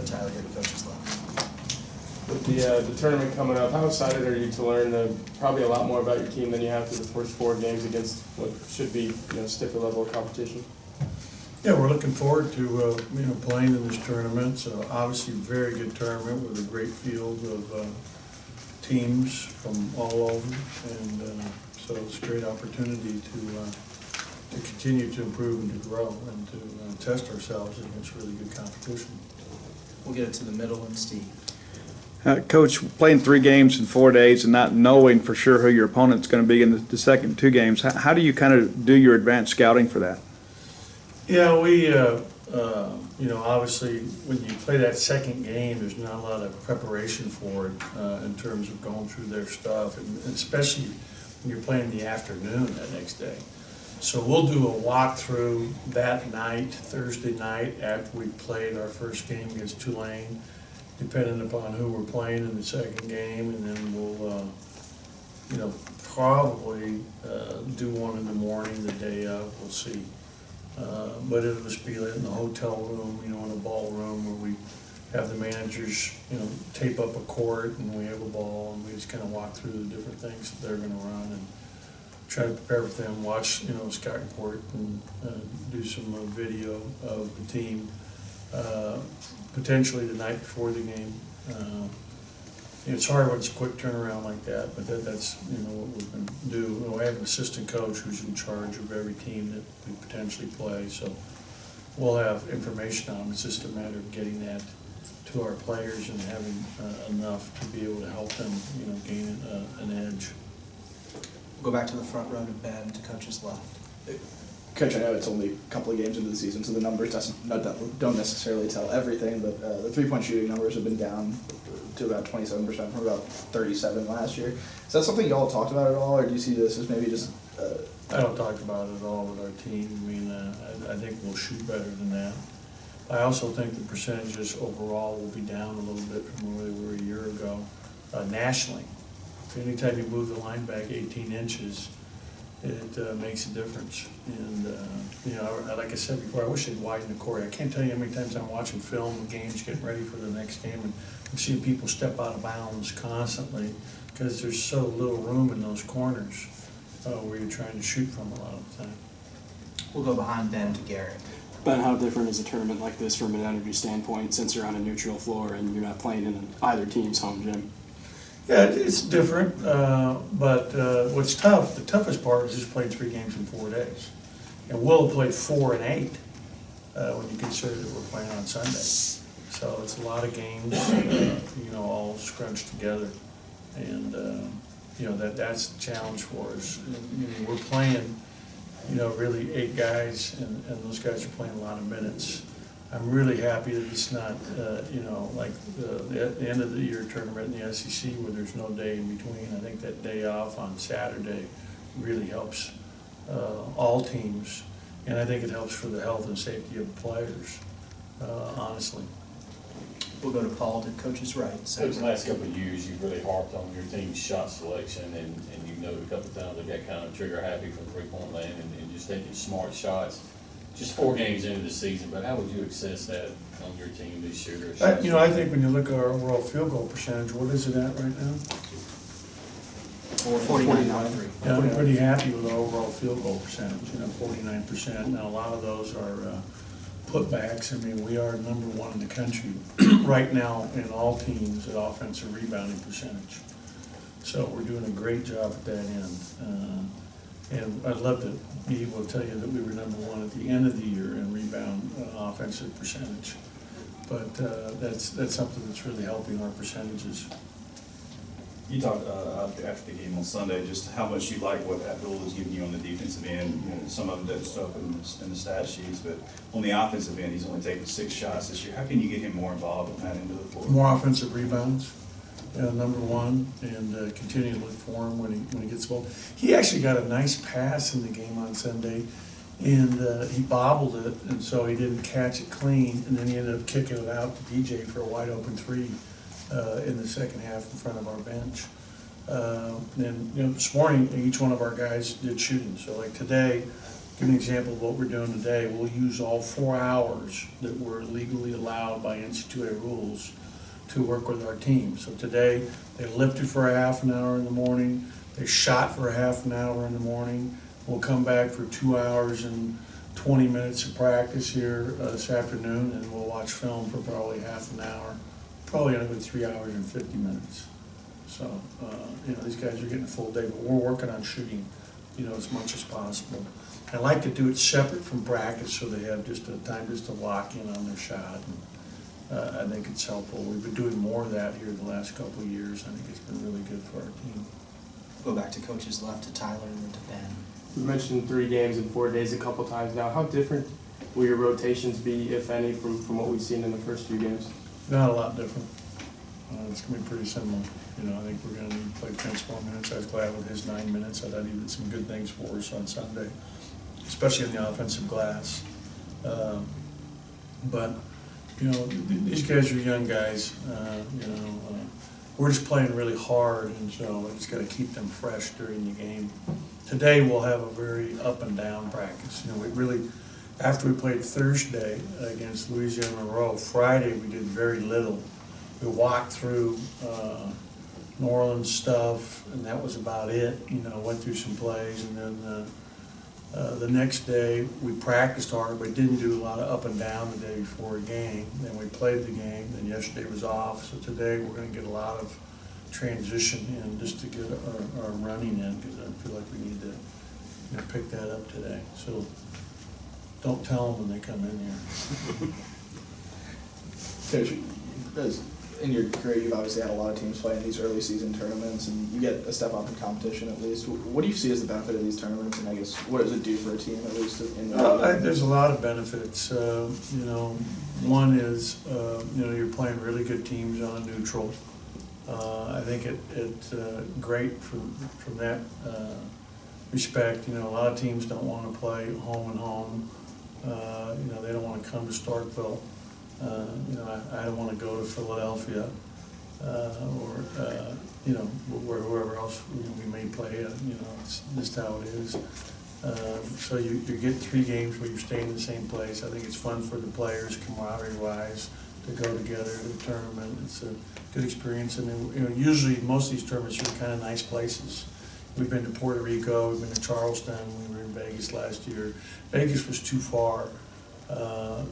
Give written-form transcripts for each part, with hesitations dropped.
Tyler here to coach's left. With the tournament coming up, how excited are you to learn probably a lot more about your team than you have through the first 4 games against what should be stiffer level of competition? Yeah, we're looking forward to playing in this tournament. So obviously, very good tournament with a great field of teams from all over, and so it's a great opportunity to continue to improve and to grow and to test ourselves against really good competition. We'll get it to the middle and Steve. Coach, playing 3 games in 4 days and not knowing for sure who your opponent's going to be in the second 2 games, how do you kind of do your advanced scouting for that? Yeah, we, obviously, when you play that second game, there's not a lot of preparation for it in terms of going through their stuff, and especially when you're playing in the afternoon that next day. So we'll do a walkthrough that night, Thursday night, after we played our first game against Tulane, depending upon who we're playing in the second game, and then we'll, probably do one in the morning the day of. We'll see. But it'll just be in the hotel room, in a ballroom where we have the managers, tape up a court and we have a ball and we just kind of walk through the different things that they're going to run and try to prepare with them, watch, a scout report and do some video of the team, potentially the night before the game. It's hard when it's a quick turnaround like that, but that's what we can do. We have an assistant coach who's in charge of every team that we potentially play, so we'll have information on it. It's just a matter of getting that to our players and having enough to be able to help them, gain an edge. We'll go back to the front row to Ben to coach's left. Coach, I know it's only a couple of games into the season, so the numbers don't necessarily tell everything, but the three-point shooting numbers have been down to about 27% from about 37% last year. Is that something y'all talked about at all, or do you see this as maybe just... I don't talk about it at all with our team. I mean, I think we'll shoot better than that. I also think the percentages overall will be down a little bit from where they were a year ago nationally. Anytime you move the line back 18 inches, it makes a difference. And, like I said before, I wish they'd widen the court. I can't tell you how many times I'm watching film of games, getting ready for the next game, and I'm seeing people step out of bounds constantly because there's so little room in those corners where you're trying to shoot from a lot of the time. We'll go behind Ben to Garrett. Ben, how different is a tournament like this from an energy standpoint since you're on a neutral floor and you're not playing in either team's home gym? Yeah, it's different, but what's tough, the toughest part is just playing 3 games in 4 days. And we'll have played 4 and 8 when you consider that we're playing on Sunday. So it's a lot of games, all scrunched together. And, that's the challenge for us. We're playing, really 8 guys, and those guys are playing a lot of minutes. I'm really happy that it's not, like the end of the year tournament in the SEC where there's no day in between. I think that day off on Saturday really helps all teams, and I think it helps for the health and safety of the players, honestly. We'll go to Paul to coach's right. So the last couple of years, you've really harped on your team's shot selection, and you've noted a couple of times they got kind of trigger happy from three-point land and just taking smart shots. Just 4 games into the season, but how would you assess that on your team this year? I think when you look at our overall field goal percentage, what is it at right now? 49.3. Yeah, I'm pretty happy with our overall field goal percentage, 49%. Now, a lot of those are putbacks. I mean, we are number 1 in the country right now in all teams at offensive rebounding percentage. So we're doing a great job at that end. And I'd love to be able to tell you that we were number 1 at the end of the year in rebound offensive percentage. But that's something that's really helping our percentages. You talked after the game on Sunday just how much you like what Abdul is giving you on the defensive end. Some of them doesn't stuff in the stat sheets, but on the offensive end, he's only taken 6 shots this year. How can you get him more involved in that end of the floor? More offensive rebounds. Number 1, and continue to look for him when he gets the ball. He actually got a nice pass in the game on Sunday, and he bobbled it, and so he didn't catch it clean, and then he ended up kicking it out to DJ for a wide open 3 in the second half in front of our bench. And this morning, each one of our guys did shooting. So like today give an example of what we're doing today. We'll use all 4 hours that were legally allowed by NCAA rules to work with our team. So today, they lifted for a half an hour in the morning, they shot for a half an hour in the morning. We'll come back for 2 hours and 20 minutes of practice here this afternoon, and we'll watch film for probably half an hour, probably another 3 hours and 50 minutes. So, these guys are getting a full day, but we're working on shooting, as much as possible. I like to do it separate from practice so they have just a time just to lock in on their shot. And, I think it's helpful. We've been doing more of that here the last couple of years. I think it's been really good for our team. Go back to coach's left to Tyler and then to Ben. You mentioned 3 games in 4 days a couple times now. How different will your rotations be, if any, from what we've seen in the first few games? Not a lot different. It's going to be pretty similar. I think we're going to need to play Prince more minutes. I was glad with his 9 minutes. I thought he did some good things for us on Sunday, especially in the offensive glass. But these guys are young guys. We're just playing really hard, and so we just got to keep them fresh during the game. Today we'll have a very up and down practice. We really, after we played Thursday against Louisiana Monroe, Friday we did very little. We walked through New Orleans stuff, and that was about it. Went through some plays, and then the next day we practiced hard, but didn't do a lot of up and down the day before a game. Then we played the game, and yesterday was off. So today we're going to get a lot of transition in just to get our running in, because I feel like we need to pick that up today. So don't tell them when they come in here. Coach, in your career, you've obviously had a lot of teams playing these early season tournaments, and you get a step up in competition at least. What do you see as the benefit of these tournaments, and I guess what does it do for a team at least? There's a lot of benefits. One is you're playing really good teams on a neutral. I think it's great from that respect. A lot of teams don't want to play home and home. They don't want to come to Starkville. I don't want to go to Philadelphia or wherever else we may play. It's just how it is. So you get 3 games where you're staying in the same place. I think it's fun for the players, camaraderie-wise, to go together to the tournament. It's a good experience, and usually most of these tournaments are kind of nice places. We've been to Puerto Rico, we've been to Charleston, we were in Vegas last year. Vegas was too far.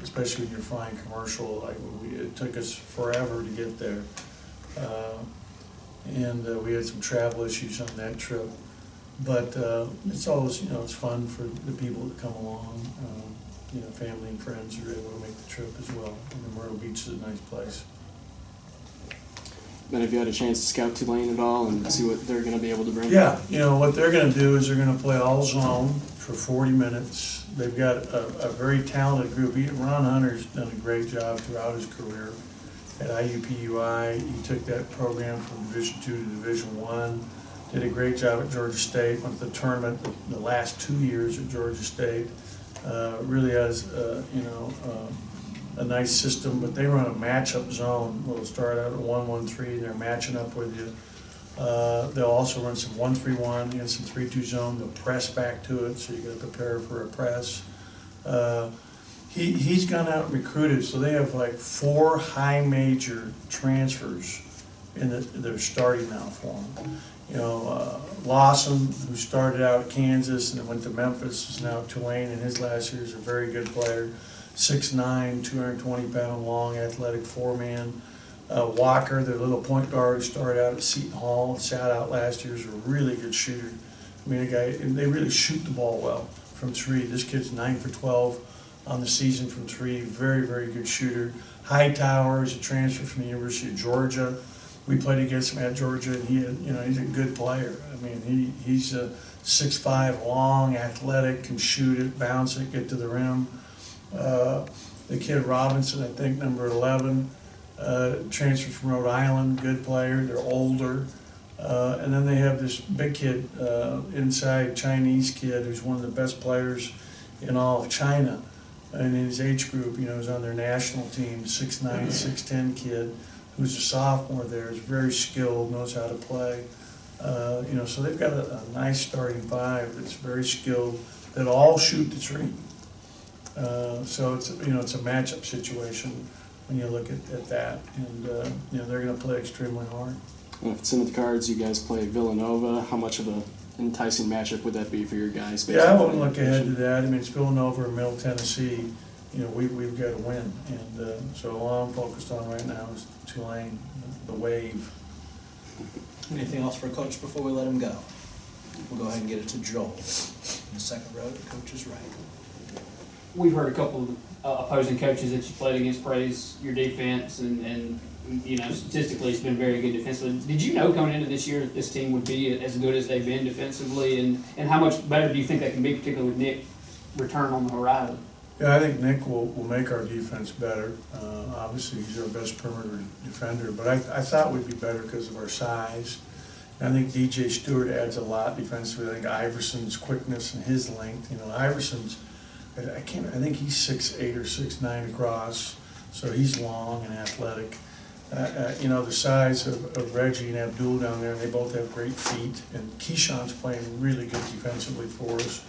Especially when you're flying commercial, it took us forever to get there, and we had some travel issues on that trip. But it's always, it's fun for the people that come along. Family and friends are able to make the trip as well. And Myrtle Beach is a nice place. Ben, have you had a chance to scout Tulane at all and see what they're going to be able to bring? Yeah, what they're going to do is they're going to play all zone for 40 minutes. They've got a very talented group. Ron Hunter's done a great job throughout his career at IUPUI. He took that program from Division II to Division I. Did a great job at Georgia State. Went to the tournament the last 2 years at Georgia State. Really has a nice system, but they run a matchup zone. They'll start out at 1-1-3. They're matching up with you. They'll also run some 1-3-1 and some 3-2 zone. They'll press back to it, so you got to prepare for a press. He's gone out and recruited, so they have like 4 high major transfers they're starting now for him. Lawson, who started out at Kansas and then went to Memphis, is now at Tulane, and his last year is a very good player. 6'9", 220-pound long, athletic 4-man. Walker, their little point guard, who started out at Seton Hall, sat out last year, is a really good shooter. And they really shoot the ball well from 3. This kid's 9 for 12 on the season from 3. Very, very good shooter. Hightower is a transfer from the University of Georgia. We played against him at Georgia, and he's a good player. He's a 6'5", long, athletic, can shoot it, bounce it, get to the rim. The kid Robinson, I think number 11, transferred from Rhode Island, good player. They're older. And then they have this big kid, inside Chinese kid, who's one of the best players in all of China. And in his age group, is on their national team, 6'9", 6'10" kid, who's a sophomore there, is very skilled, knows how to play. So they've got a nice starting 5 that's very skilled, that all shoot the three. So it's, it's a matchup situation when you look at that, and, they're gonna play extremely hard. Well, if it's in the cards, you guys play Villanova. How much of a enticing matchup would that be for your guys? Yeah, I wouldn't look ahead to that. I mean, it's Villanova or Middle Tennessee. We've got to win, and so all I'm focused on right now is Tulane, the Wave. Anything else for Coach before we let him go? We'll go ahead and get it to Joel. In the second row, the coach is right. We've heard a couple of opposing coaches that you played against praise your defense, and statistically it's been very good defensively. Did you know coming into this year that this team would be as good as they've been defensively, and how much better do you think they can be, particularly with Nick return on the horizon? Yeah, I think Nick will make our defense better. Obviously, he's our best perimeter defender, but I thought we'd be better because of our size. And I think DJ Stewart adds a lot defensively. I think Iverson's quickness and his length. Iverson's, I think he's 6'8" or 6'9" across, so he's long and athletic. The size of Reggie and Abdul down there, they both have great feet, and Keyshawn's playing really good defensively for us.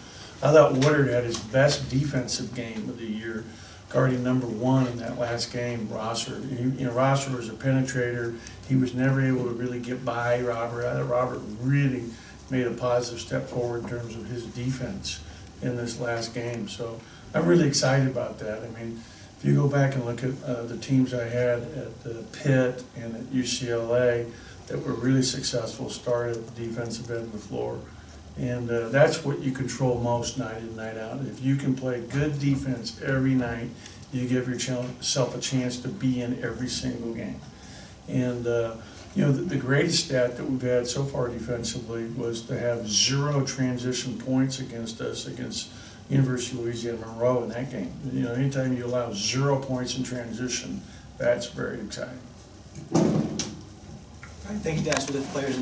I thought Woodard had his best defensive game of the year, guarding number 1 in that last game, Rosser. Rosser was a penetrator. He was never able to really get by Robert. I thought Robert really made a positive step forward in terms of his defense in this last game. So I'm really excited about that. I mean, if you go back and look at the teams I had at Pitt and at UCLA that were really successful, started at the defensive end of the floor. And that's what you control most night in, night out. If you can play good defense every night, you give yourself a chance to be in every single game. And, the greatest stat that we've had so far defensively was to have 0 transition points against us, against University of Louisiana Monroe in that game. Anytime you allow 0 points in transition, that's very exciting. All right, thank you guys for the players.